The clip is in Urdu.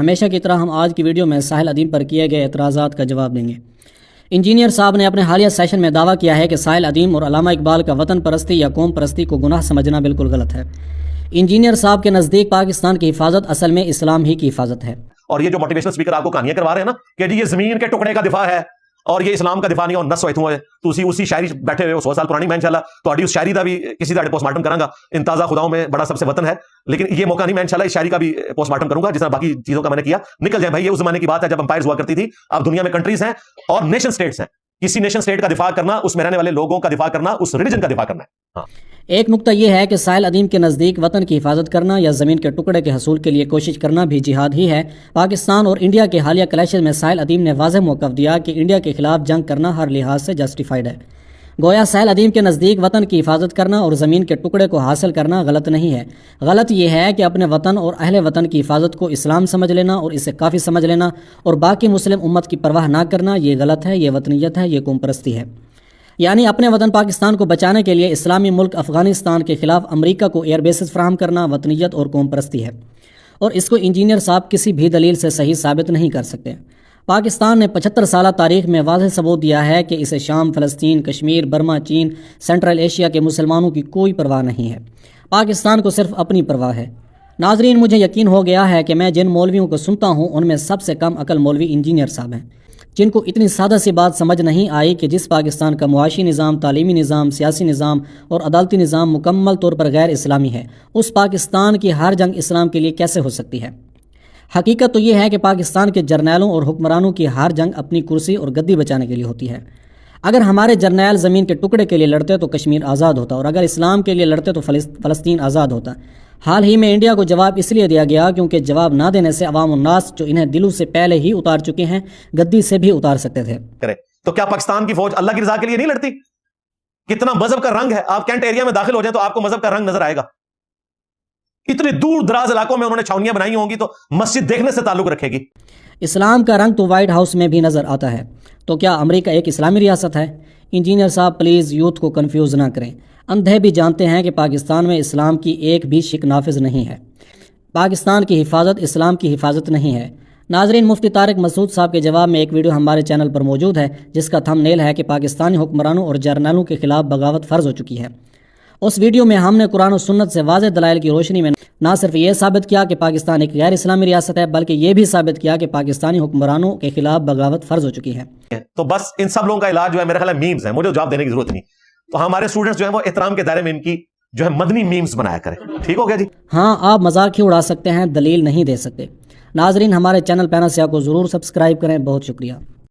ہمیشہ کی طرح ہم آج کی ویڈیو میں ساحل ادیم پر کیے گئے اعتراضات کا جواب دیں گے۔ انجینئر صاحب نے اپنے حالیہ سیشن میں دعویٰ کیا ہے کہ ساحل ادیم اور علامہ اقبال کا وطن پرستی یا قوم پرستی کو گناہ سمجھنا بالکل غلط ہے۔ انجینئر صاحب کے نزدیک پاکستان کی حفاظت اصل میں اسلام ہی کی حفاظت ہے۔ اور یہ جو موٹیویشنل اسپیکر آپ کو کہانیاں کروا رہے ہیں نا کہ جی یہ زمین کے ٹکڑے کا دفاع ہے اور یہ اسلام کا دفاع نہیں اور نس ہوئے تھے تو اسی شاعری بیٹھے ہوئے 100 سال پرانی میں انشاءاللہ تو اس شاعری دا بھی کسی دا پوسٹ مارٹم کروں گا۔ ان تازہ خداؤں میں بڑا سب سے وطن ہے، لیکن یہ موقع نہیں، میں انشاءاللہ اس شاعری کا بھی پوسٹ مارٹم کروں گا جس طرح باقی چیزوں کا میں نے کیا۔ نکل جائیں بھائی، یہ اس زمانے کی بات ہے جب امپائرز ہوا کرتی تھی، اب دنیا میں کنٹریز ہیں اور نیشن سٹیٹس ہیں۔ کسی نیشن سٹیٹ کا دفاع کرنا، اس میں رہنے والے لوگوں کا دفاع کرنا، اس ریلیجن کا دفاع کرنا ہے۔ ایک نقطہ یہ ہے کہ ساحل ادیم کے نزدیک وطن کی حفاظت کرنا یا زمین کے ٹکڑے کے حصول کے لیے کوشش کرنا بھی جہاد ہی ہے۔ پاکستان اور انڈیا کے حالیہ کلیشز میں ساحل ادیم نے واضح موقف دیا کہ انڈیا کے خلاف جنگ کرنا ہر لحاظ سے جسٹیفائڈ ہے۔ گویا ساحل ادیم کے نزدیک وطن کی حفاظت کرنا اور زمین کے ٹکڑے کو حاصل کرنا غلط نہیں ہے، غلط یہ ہے کہ اپنے وطن اور اہل وطن کی حفاظت کو اسلام سمجھ لینا اور اسے کافی سمجھ لینا اور باقی مسلم امت کی پرواہ نہ کرنا، یہ غلط ہے، یہ وطنیت ہے، یہ قوم پرستی ہے۔ یعنی اپنے وطن پاکستان کو بچانے کے لیے اسلامی ملک افغانستان کے خلاف امریکہ کو ایئر بیسز فراہم کرنا وطنیت اور قوم پرستی ہے، اور اس کو انجینئر صاحب کسی بھی دلیل سے صحیح ثابت نہیں کر سکتے۔ پاکستان نے 75 سالہ تاریخ میں واضح ثبوت دیا ہے کہ اسے شام، فلسطین، کشمیر، برما، چین، سینٹرل ایشیا کے مسلمانوں کی کوئی پرواہ نہیں ہے۔ پاکستان کو صرف اپنی پرواہ ہے۔ ناظرین، مجھے یقین ہو گیا ہے کہ میں جن مولویوں کو سنتا ہوں ان میں سب سے کم عقل مولوی انجینئر صاحب ہیں، جن کو اتنی سادہ سی بات سمجھ نہیں آئی کہ جس پاکستان کا معاشی نظام، تعلیمی نظام، سیاسی نظام اور عدالتی نظام مکمل طور پر غیر اسلامی ہے، اس پاکستان کی ہر جنگ اسلام کے لیے کیسے ہو سکتی ہے؟ حقیقت تو یہ ہے کہ پاکستان کے جرنیلوں اور حکمرانوں کی ہر جنگ اپنی کرسی اور گدی بچانے کے لیے ہوتی ہے۔ اگر ہمارے جرنیل زمین کے ٹکڑے کے لیے لڑتے تو کشمیر آزاد ہوتا، اور اگر اسلام کے لیے لڑتے تو فلسطین آزاد ہوتا۔ حال ہی میں انڈیا کو جواب اس لیے دیا گیا کیونکہ جواب نہ دینے سے عوام الناس جو انہیں دلوں سے پہلے ہی اتار چکے ہیں، گدی سے بھی اتار سکتے تھے۔ تو کیا پاکستان کی فوج اللہ کی رضا کے لیے نہیں لڑتی؟ کتنا مذہب کا رنگ ہے، آپ کینٹ ایریا میں داخل ہو جائیں تو آپ کو مذہب کا رنگ نظر آئے گا۔ اتنے دور دراز علاقوں میں انہوں نے چھاونیاں بنائی ہوں گی تو مسجد دیکھنے سے تعلق رکھے گی۔ اسلام کا رنگ تو وائٹ ہاؤس میں بھی نظر آتا ہے، تو کیا امریکہ ایک اسلامی ریاست ہے؟ انجینئر صاحب پلیز یوتھ کو کنفیوز نہ کریں۔ اندھے بھی جانتے ہیں کہ پاکستان میں اسلام کی ایک بھی شک نافذ نہیں ہے۔ پاکستان کی حفاظت اسلام کی حفاظت نہیں ہے۔ ناظرین، مفتی طارق مسعود صاحب کے جواب میں ایک ویڈیو ہمارے چینل پر موجود ہے جس کا تھم نیل ہے کہ پاکستانی حکمرانوں اور جرنیلوں کے خلاف بغاوت فرض ہو چکی ہے۔ اس ویڈیو میں ہم نے قرآن و سنت سے واضح دلائل کی روشنی میں نہ صرف یہ ثابت کیا کہ پاکستان ایک غیر اسلامی ریاست ہے، بلکہ یہ بھی ثابت کیا کہ پاکستانی حکمرانوں کے خلاف بغاوت فرض ہو چکی ہے۔ تو بس ان سب لوگوں کا علاج جو ہے میرا خیال ہے میمز ہیں، مجھے جواب دینے کی ضرورت نہیں۔ تو ہمارے اسٹوڈنٹس جو ہیں وہ احترام کے دائرے میں ان کی جو ہے مدنی میمز بنایا کریں۔ ٹھیک ہو گیا جی؟ ہاں، آپ مذاق ہی اڑا سکتے ہیں، دلیل نہیں دے سکتے۔ ناظرین، ہمارے چینل پیناسیا کو ضرور سبسکرائب کریں۔ بہت شکریہ۔